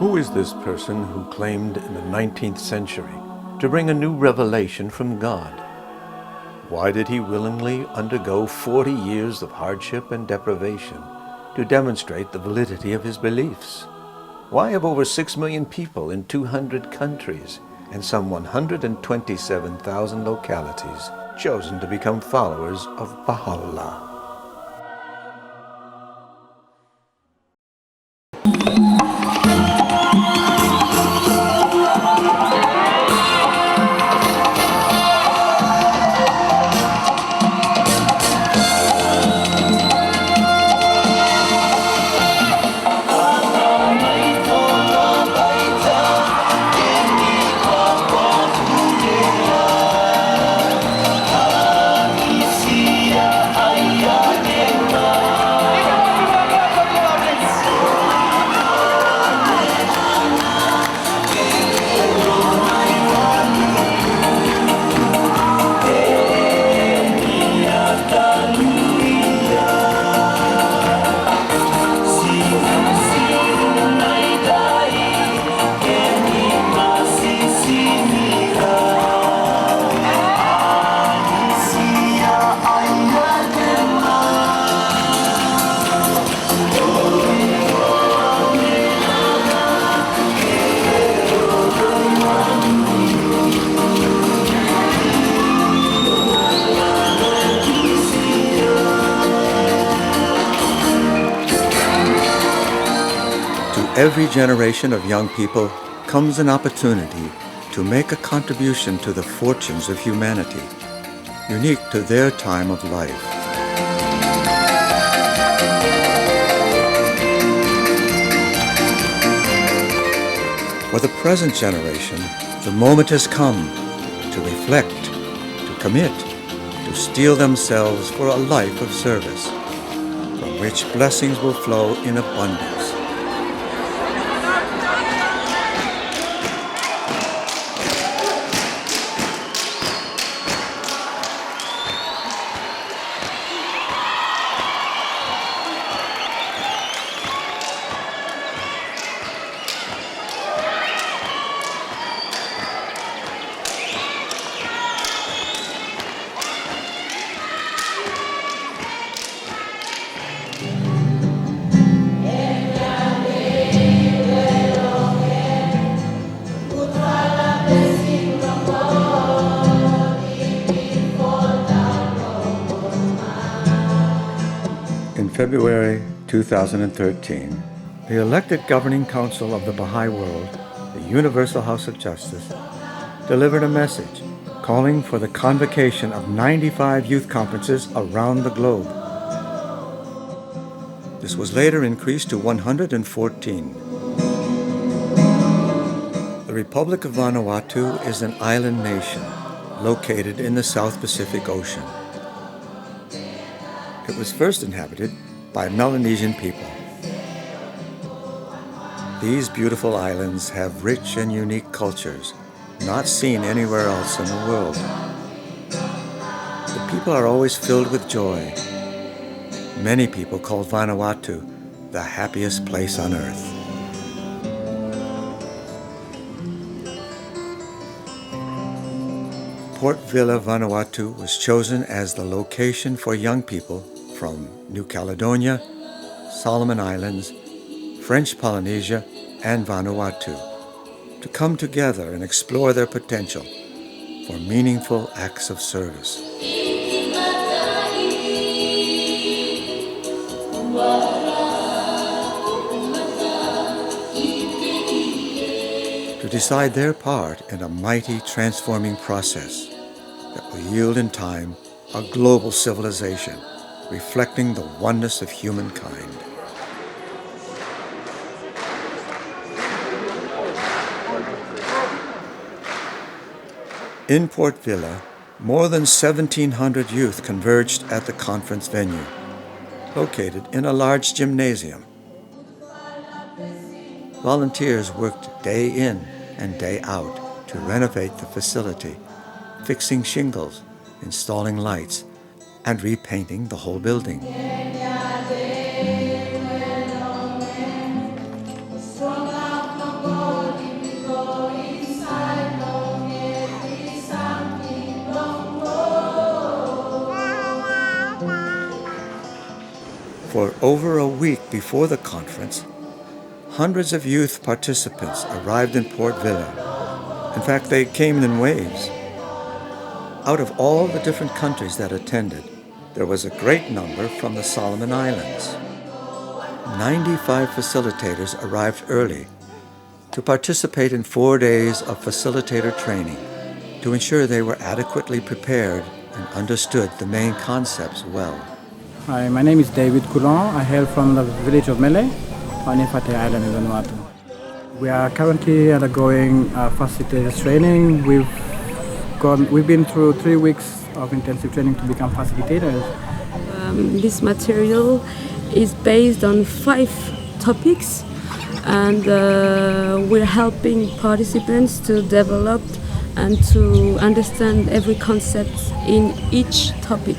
Who is this person who claimed in the 19th century to bring a new revelation from God? Why did he willingly undergo 40 years of hardship and deprivation to demonstrate the validity of his beliefs? Why have over 6 million people in 200 countries and some 127,000 localities chosen to become followers of Baha'u'llah? Every generation of young people comes an opportunity to make a contribution to the fortunes of humanity, unique to their time of life. For the present generation, the moment has come to reflect, to commit, to steel themselves for a life of service, from which blessings will flow in abundance. In February 2013, the elected governing council of the Baha'i world, the Universal House of Justice, delivered a message calling for the convocation of 95 youth conferences around the globe. This was later increased to 114. The Republic of Vanuatu is an island nation located in the South Pacific Ocean. It was first inhabited by Melanesian people. These beautiful islands have rich and unique cultures not seen anywhere else in the world. The people are always filled with joy. Many people call Vanuatu the happiest place on earth. Port Vila, Vanuatu was chosen as the location for young people from New Caledonia, Solomon Islands, French Polynesia, and Vanuatu to come together and explore their potential for meaningful acts of service. To decide their part in a mighty transforming process that will yield in time a global civilization reflecting the oneness of humankind. In Port Vila, more than 1,700 youth converged at the conference venue, located in a large gymnasium. Volunteers worked day in and day out to renovate the facility, fixing shingles, installing lights, and repainting the whole building. For over a week before the conference, hundreds of youth participants arrived in Port Vila. In fact, they came in waves. Out of all the different countries that attended, there was a great number from the Solomon Islands. 95 facilitators arrived early to participate in 4 days of facilitator training to ensure they were adequately prepared and understood the main concepts well. Hi, my name is David Coulon. I hail from the village of Mele on Infante Island in Vanuatu. We are currently undergoing facilitators training. We've been through 3 weeks of intensive training to become facilitators. This material is based on 5 topics, and we're helping participants to develop and to understand every concept in each topic.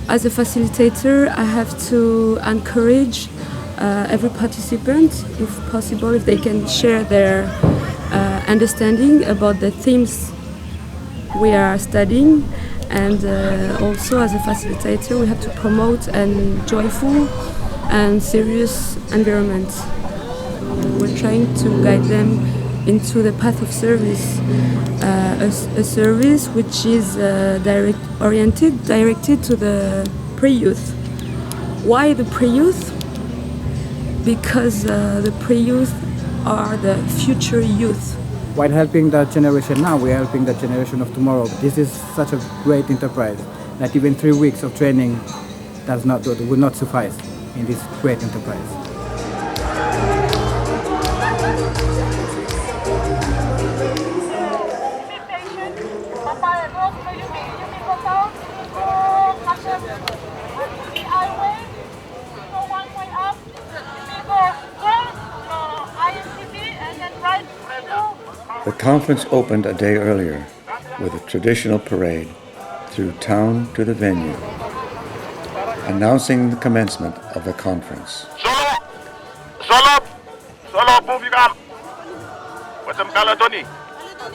As a facilitator, I have to encourage every participant, if possible, if they can share their understanding about the themes we are studying. And also as a facilitator, we have to promote a joyful and serious environment. We're trying to guide them into the path of service, a service which is directed to the pre-youth. Why the pre-youth? Because the pre-youth are the future youth. While helping the generation now, we are helping the generation of tomorrow. This is such a great enterprise that even 3 weeks of training will not suffice in this great enterprise. The conference opened a day earlier with a traditional parade through town to the venue, announcing the commencement of the conference. Solo publicam. Macam Caledonia.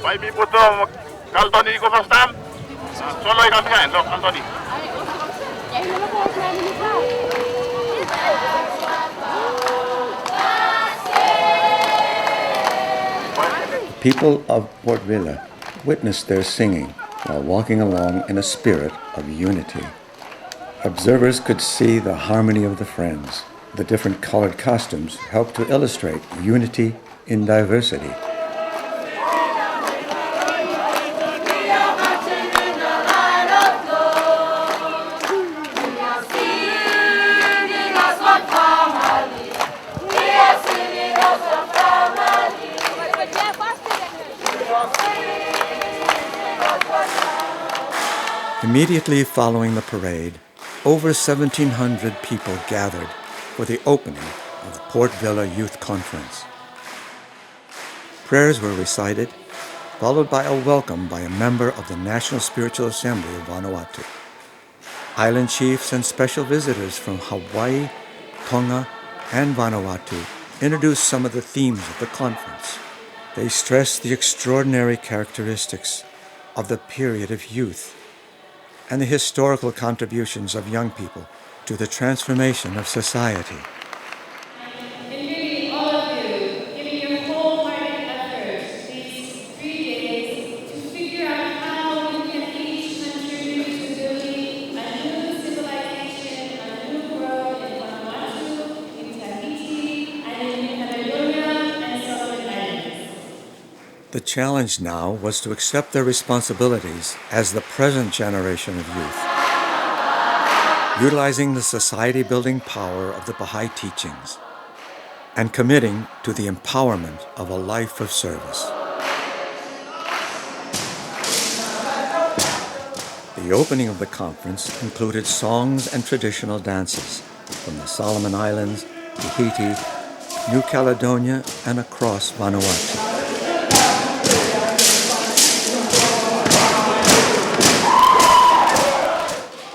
Baby puto Caledonia ko first time. Solo ikan kan, so Caledonia. People of Port Vila witnessed their singing while walking along in a spirit of unity. Observers could see the harmony of the friends. The different colored costumes helped to illustrate unity in diversity. Immediately following the parade, over 1,700 people gathered for the opening of the Port Vila Youth Conference. Prayers were recited, followed by a welcome by a member of the National Spiritual Assembly of Vanuatu. Island chiefs and special visitors from Hawaii, Tonga, and Vanuatu introduced some of the themes of the conference. They stressed the extraordinary characteristics of the period of youth and the historical contributions of young people to the transformation of society. Inviting all of you, giving your wholehearted efforts these 3 days to figure out how you can each contribute to building a new civilization, a new world in Vanuatu, in Tahiti, and in Caledonia and Solomon Islands. The challenge now was to accept their responsibilities as the present generation of youth, utilizing the society-building power of the Baha'i teachings and committing to the empowerment of a life of service. The opening of the conference included songs and traditional dances from the Solomon Islands, Tahiti, New Caledonia, and across Vanuatu.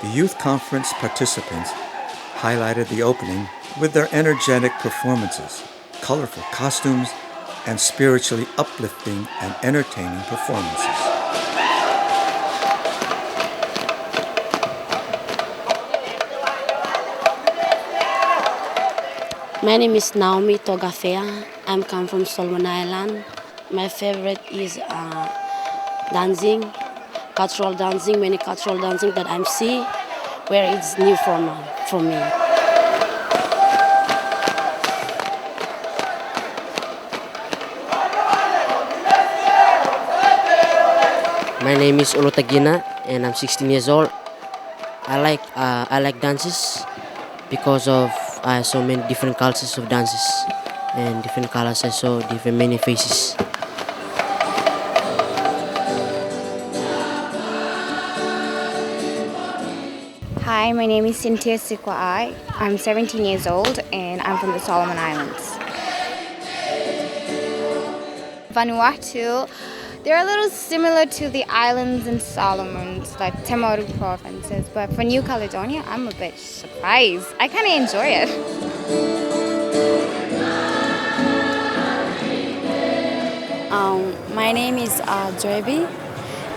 The youth conference participants highlighted the opening with their energetic performances, colorful costumes, and spiritually uplifting and entertaining performances. My name is Naomi Togafea. I'm come from Solomon Island. My favorite is dancing, cultural dancing, many cultural dancing that I'm see, where it's new for me. My name is Olotagina, and I'm 16 years old. I like dances because of I saw many different cultures of dances and different colors. I saw different many faces. Hi, my name is Cynthia Sikwaai. I'm 17 years old and I'm from the Solomon Islands. Vanuatu, they're a little similar to the islands in Solomons, like Timaru provinces, but for New Caledonia, I'm a bit surprised. I kind of enjoy it. My name is Drebi,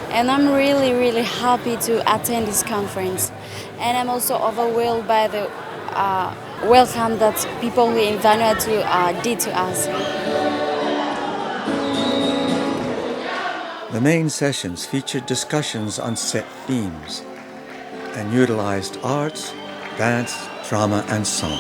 and I'm really happy to attend this conference. And I'm also overwhelmed by the welcome that people here in Vanuatu did to us. The main sessions featured discussions on set themes and utilized arts, dance, drama, and song.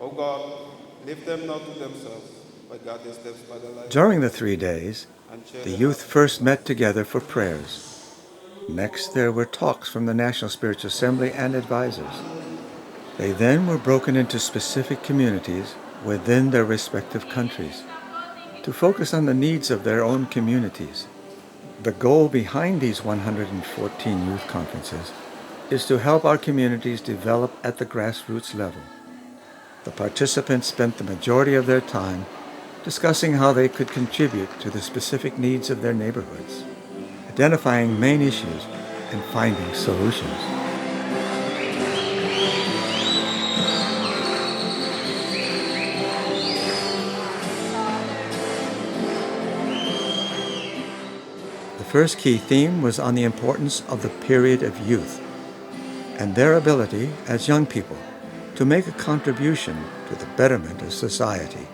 O God, leave them not to themselves, but guide their steps by the light. During the 3 days, the youth first met together for prayers. Next, there were talks from the National Spiritual Assembly and advisors. They then were broken into specific communities within their respective countries to focus on the needs of their own communities. The goal behind these 114 youth conferences is to help our communities develop at the grassroots level. The participants spent the majority of their time discussing how they could contribute to the specific needs of their neighborhoods, identifying main issues and finding solutions. The first key theme was on the importance of the period of youth and their ability as young people to make a contribution to the betterment of society.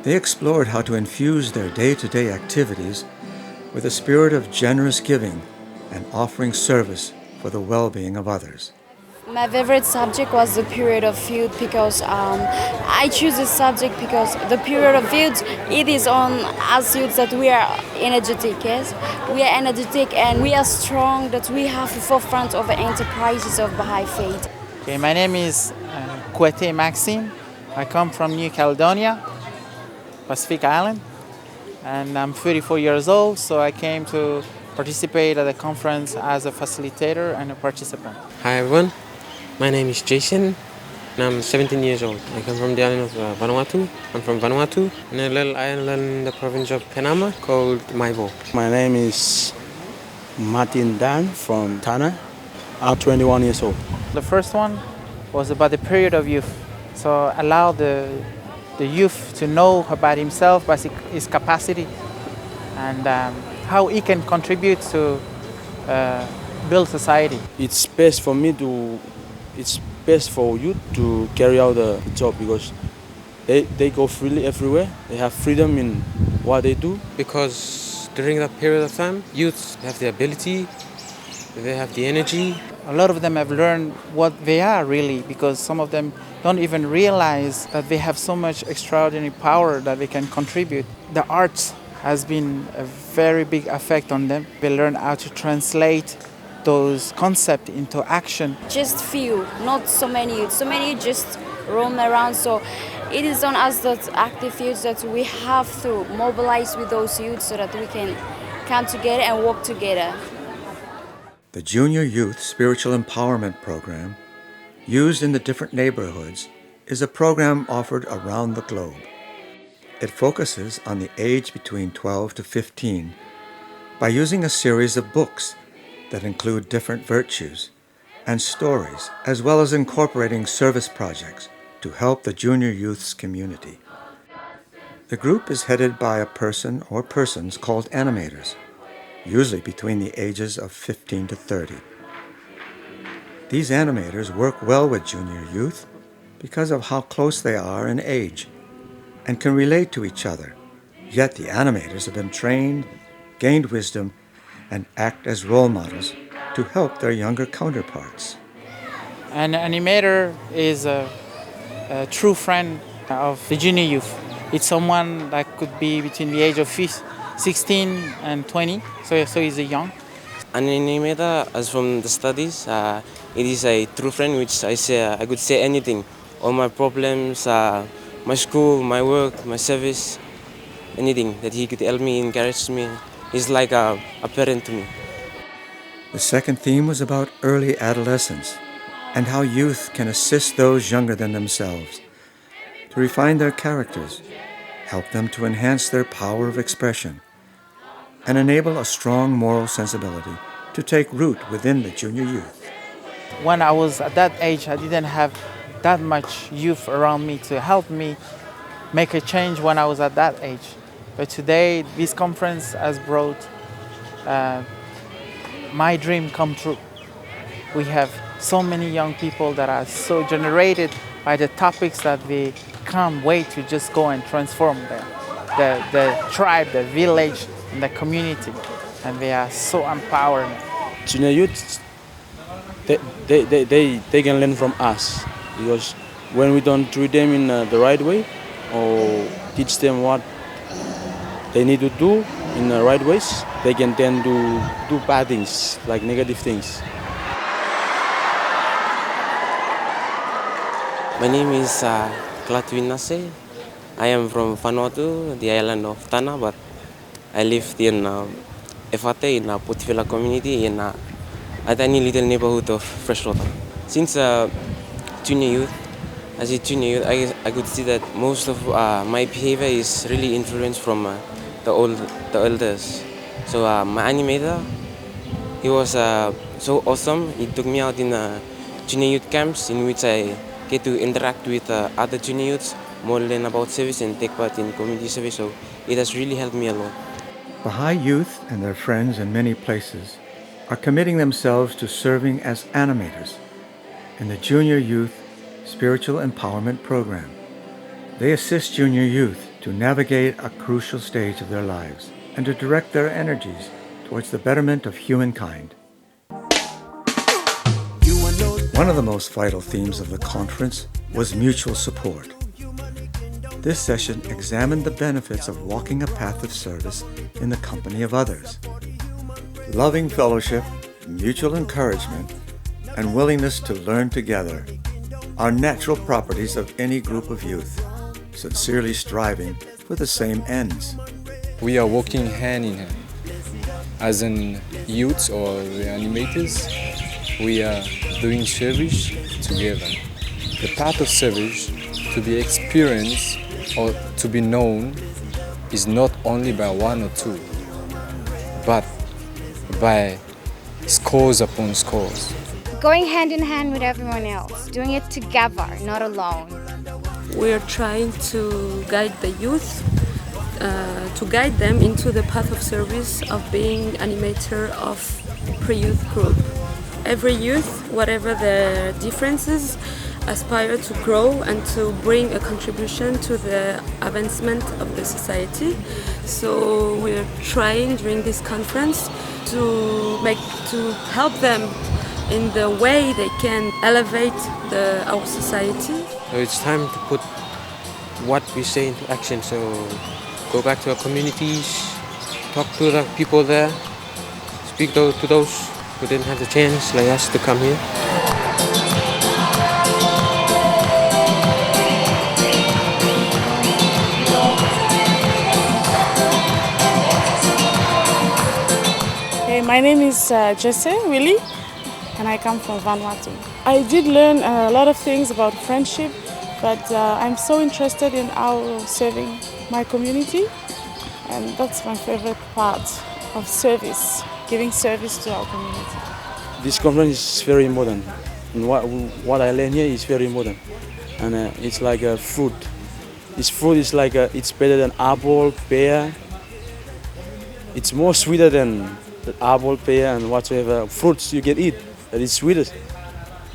They explored how to infuse their day-to-day activities with a spirit of generous giving and offering service for the well-being of others. My favorite subject was the period of youth because I choose this subject because the period of youth, it is on us youths that we are energetic, yes? We are energetic and we are strong, that we have the forefront of the enterprises of Baha'i faith. Okay, my name is Kwete Maxime. I come from New Caledonia, Pacific Island, and I'm 34 years old, so I came to participate at the conference as a facilitator and a participant. Hi everyone, my name is Jason and I'm 17 years old. I come from the island of Vanuatu. I'm from Vanuatu, in a little island in the province of Penama called Maibo. My name is Martin Dan from Tana. I'm 21 years old. The first one was about the period of youth. So allow the youth to know about himself, about his capacity, and how he can contribute to build society. It's best for youth to carry out the job because they go freely everywhere. They have freedom in what they do. Because during that period of time, youths have the ability, they have the energy. A lot of them have learned what they are really, because some of them don't even realize that they have so much extraordinary power that they can contribute. The arts has been a very big effect on them. They learn how to translate those concepts into action. Just few, not so many youths. So many youths just roam around, so it is on us, that active youths, that we have to mobilize with those youths so that we can come together and work together. The Junior Youth Spiritual Empowerment Program, used in the different neighborhoods, is a program offered around the globe. It focuses on the age between 12 to 15 by using a series of books that include different virtues and stories, as well as incorporating service projects to help the junior youth's community. The group is headed by a person or persons called animators, usually between the ages of 15 to 30. These animators work well with junior youth because of how close they are in age and can relate to each other. Yet the animators have been trained, gained wisdom, and act as role models to help their younger counterparts. An animator is a true friend of the junior youth. It's someone that could be between the age of 16 and 20, so he's a young. An animator, as from the studies, it is a true friend which I could say anything. All my problems, my school, my work, my service, anything that he could help me, encourage me. He's like a parent to me. The second theme was about early adolescence and how youth can assist those younger than themselves to refine their characters, help them to enhance their power of expression, and enable a strong moral sensibility to take root within the junior youth. When I was at that age, I didn't have that much youth around me to help me make a change when I was at that age. But today, this conference has brought my dream come true. We have so many young people that are so generated by the topics that they can't wait to just go and transform the tribe, the village, and the community. And they are so empowered. Junior youth, they can learn from us, because when we don't treat them in the right way or teach them what they need to do in the right ways, they can tend to do bad things, like negative things. My name is Caledonia. I am from Vanuatu, the island of Tanna, but I lived in Efate in a Potifila community in a tiny little neighborhood of freshwater. Since junior youth, as a junior youth, I could see that most of my behavior is really influenced from the elders. So my animator, he was so awesome. He took me out in junior youth camps in which I get to interact with other junior youths, more learn about service and take part in community service. So it has really helped me a lot. Baha'i youth and their friends in many places are committing themselves to serving as animators in the Junior Youth Spiritual Empowerment Program. They assist junior youth to navigate a crucial stage of their lives and to direct their energies towards the betterment of humankind. One of the most vital themes of the conference was mutual support. This session examined the benefits of walking a path of service in the company of others. Loving fellowship, mutual encouragement, and willingness to learn together are natural properties of any group of youth, sincerely striving for the same ends. We are working hand in hand. As in youths or the animators, we are doing service together. The path of service to be experienced or to be known is not only by one or two, but by scores upon scores. Going hand in hand with everyone else, doing it together, not alone. We're trying to guide the youth, to guide them into the path of service of being animator of pre-youth group. Every youth, whatever their differences, aspire to grow and to bring a contribution to the advancement of the society. So we're trying during this conference to help them in the way they can elevate our society. So it's time to put what we say into action. So go back to our communities, talk to the people there, speak to those who didn't have the chance like us to come here. My name is Jesse Willie, and I come from Vanuatu. I did learn a lot of things about friendship, but I'm so interested in how serving my community, and that's my favorite part of service, giving service to our community. This conference is very important, and what I learn here is very important, and it's like a fruit This fruit is like it's better than apple, pear. It's more sweeter than the apple, pear, and whatsoever fruits you can eat. That is sweetest.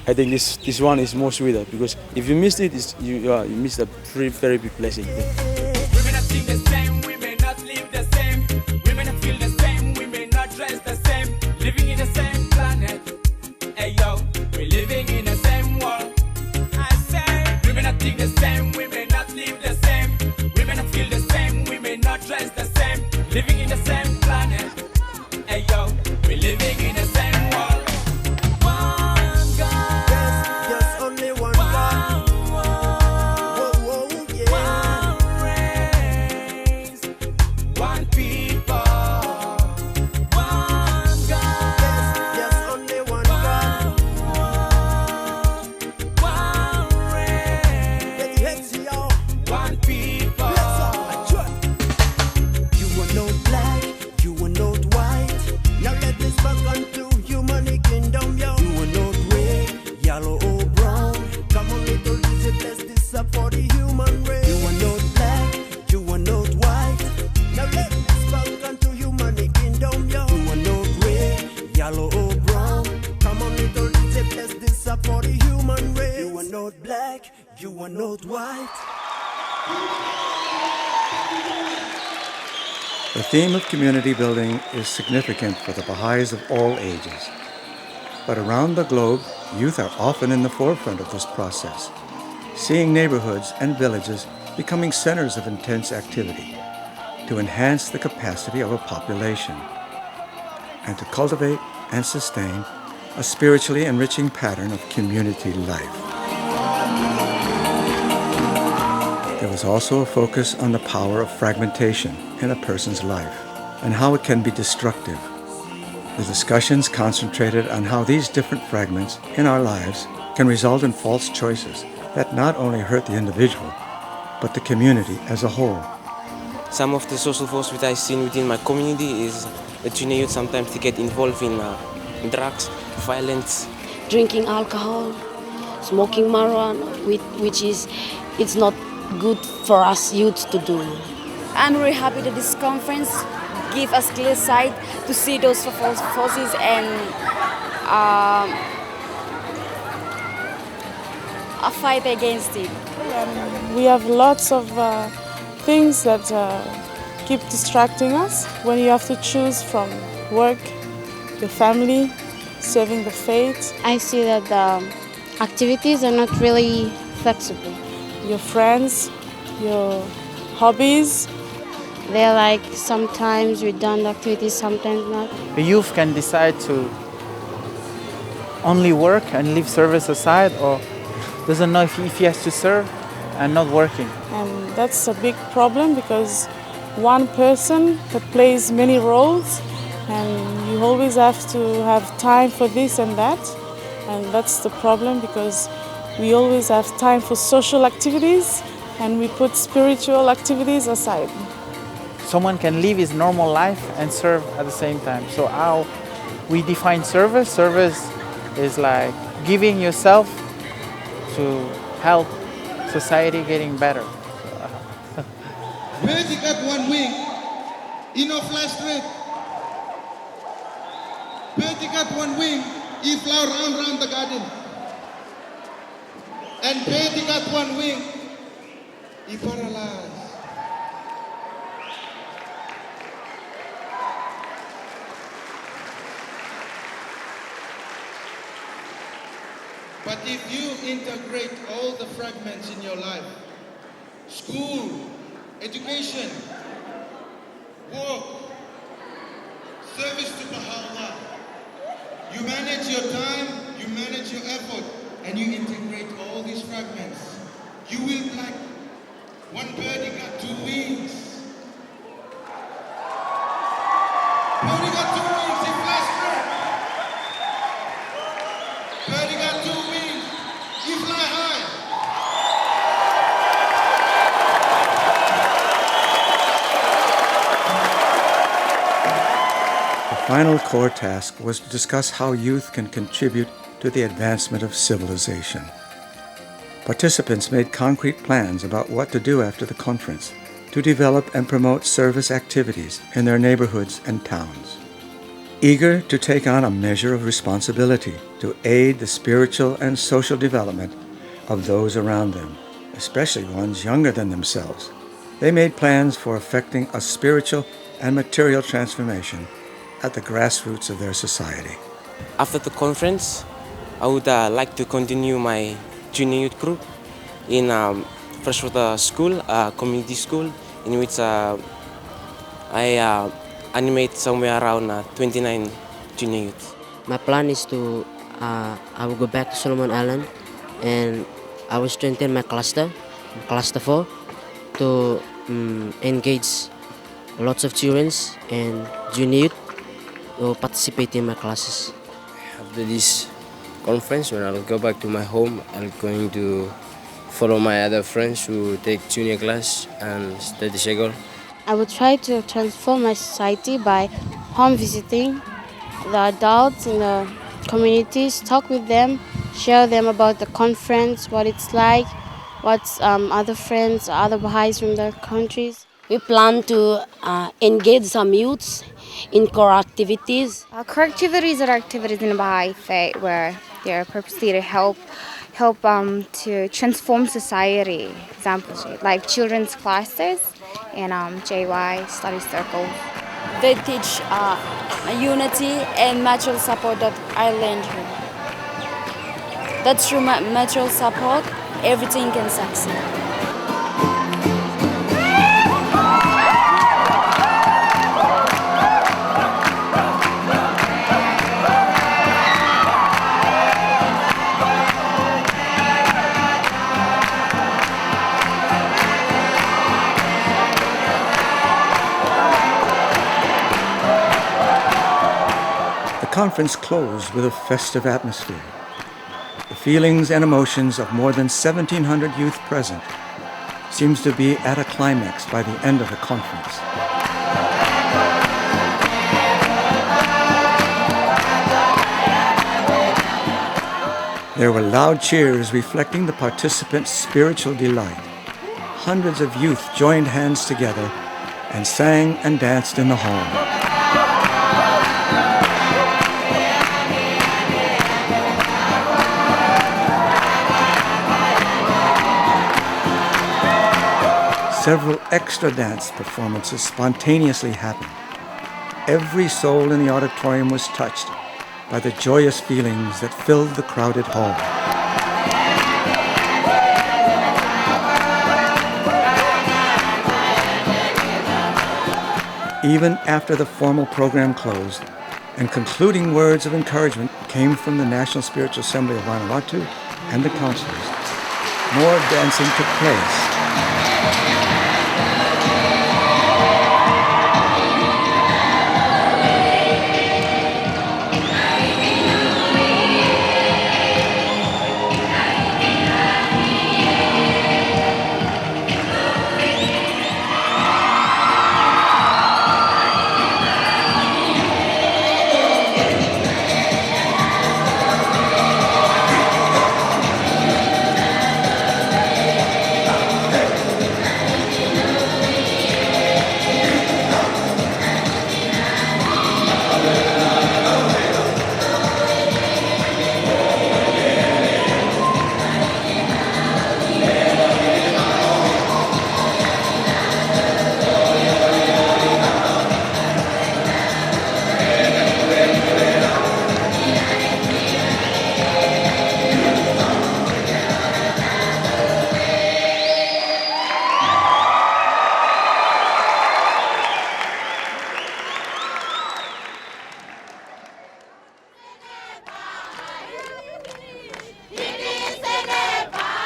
I think this one is more sweeter because if you missed it, you missed a very, very big blessing. We may not think the same, we may not live the same, we may not feel the same, we may not dress the same, living in the same planet. Hey yo, we're living in the same world. I say, we may not think the same, we may not live the same, we may not feel the same, we may not dress the same, living in the same planet. Hey yo, we're living in the same world. The theme of community building is significant for the Baha'is of all ages. But around the globe, youth are often in the forefront of this process, seeing neighborhoods and villages becoming centers of intense activity to enhance the capacity of a population and to cultivate and sustain a spiritually enriching pattern of community life. There was also a focus on the power of fragmentation in a person's life and how it can be destructive. The discussions concentrated on how these different fragments in our lives can result in false choices that not only hurt the individual, but the community as a whole. Some of the social forces which I've seen within my community is the junior youth sometimes they get involved in drugs, violence. Drinking alcohol, smoking marijuana, which is, it's not good for us youth to do. I'm really happy that this conference gives us clear sight to see those forces and a fight against it. We have lots of things that keep distracting us when you have to choose from work, your family, serving the faith. I see that the activities are not really flexible. Your friends, your hobbies. They're like sometimes redundant activities, sometimes not. The youth can decide to only work and leave service aside, or doesn't know if he has to serve and not working. And that's a big problem because one person that plays many roles, and you always have to have time for this and that. And that's the problem because we always have time for social activities and we put spiritual activities aside. Someone can live his normal life and serve at the same time. So how we define service? Service is like giving yourself to help society getting better. Birdie got one wing, he no fly straight. Birdie got one wing, he fly round the garden. And Birdie got one wing, he paralyzed. But if you integrate all the fragments in your life, school, education, work, service to Baha'u'llah, you manage your time, you manage your effort, and you integrate all these fragments, you will like one birdie got two wings. Birdie got two wings, he flies straight. Birdie got two wings, he fly high. The final core task was to discuss how youth can contribute to the advancement of civilization. Participants made concrete plans about what to do after the conference to develop and promote service activities in their neighborhoods and towns. Eager to take on a measure of responsibility to aid the spiritual and social development of those around them, especially ones younger than themselves, they made plans for effecting a spiritual and material transformation at the grassroots of their society. After the conference, I would like to continue my junior youth group in freshwater school, community school, in which I animate somewhere around 29 junior youth. My plan is to, I will go back to Solomon Island and I will strengthen my cluster 4, to engage lots of children and junior youth to participate in my classes. After this conference, when I'll go back to my home, I'm going to follow my other friends who take junior class and study Segol. I would try to transform my society by home visiting the adults in the communities, talk with them, share them about the conference, what it's like, what's other friends, other Baha'is from their countries. We plan to engage some youths in core activities. Core activities are activities in the Baha'i faith where they're purposely to help to transform society. Examples like children's classes and JY study circles. They teach unity and mutual support that I learned here. That through mutual support, everything can succeed. The conference closed with a festive atmosphere. The feelings and emotions of more than 1,700 youth present seems to be at a climax by the end of the conference. There were loud cheers reflecting the participants' spiritual delight. Hundreds of youth joined hands together and sang and danced in the hall. Several extra dance performances spontaneously happened. Every soul in the auditorium was touched by the joyous feelings that filled the crowded hall. Even after the formal program closed and concluding words of encouragement came from the National Spiritual Assembly of Vanuatu and the councillors, more dancing took place.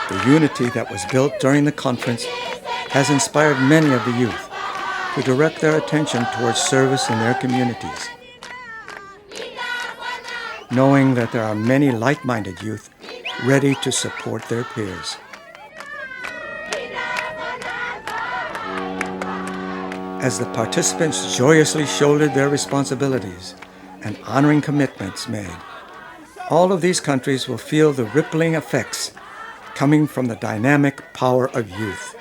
The unity that was built during the conference has inspired many of the youth to direct their attention towards service in their communities, knowing that there are many like-minded youth ready to support their peers. As the participants joyously shouldered their responsibilities and honoring commitments made, all of these countries will feel the rippling effects coming from the dynamic power of youth.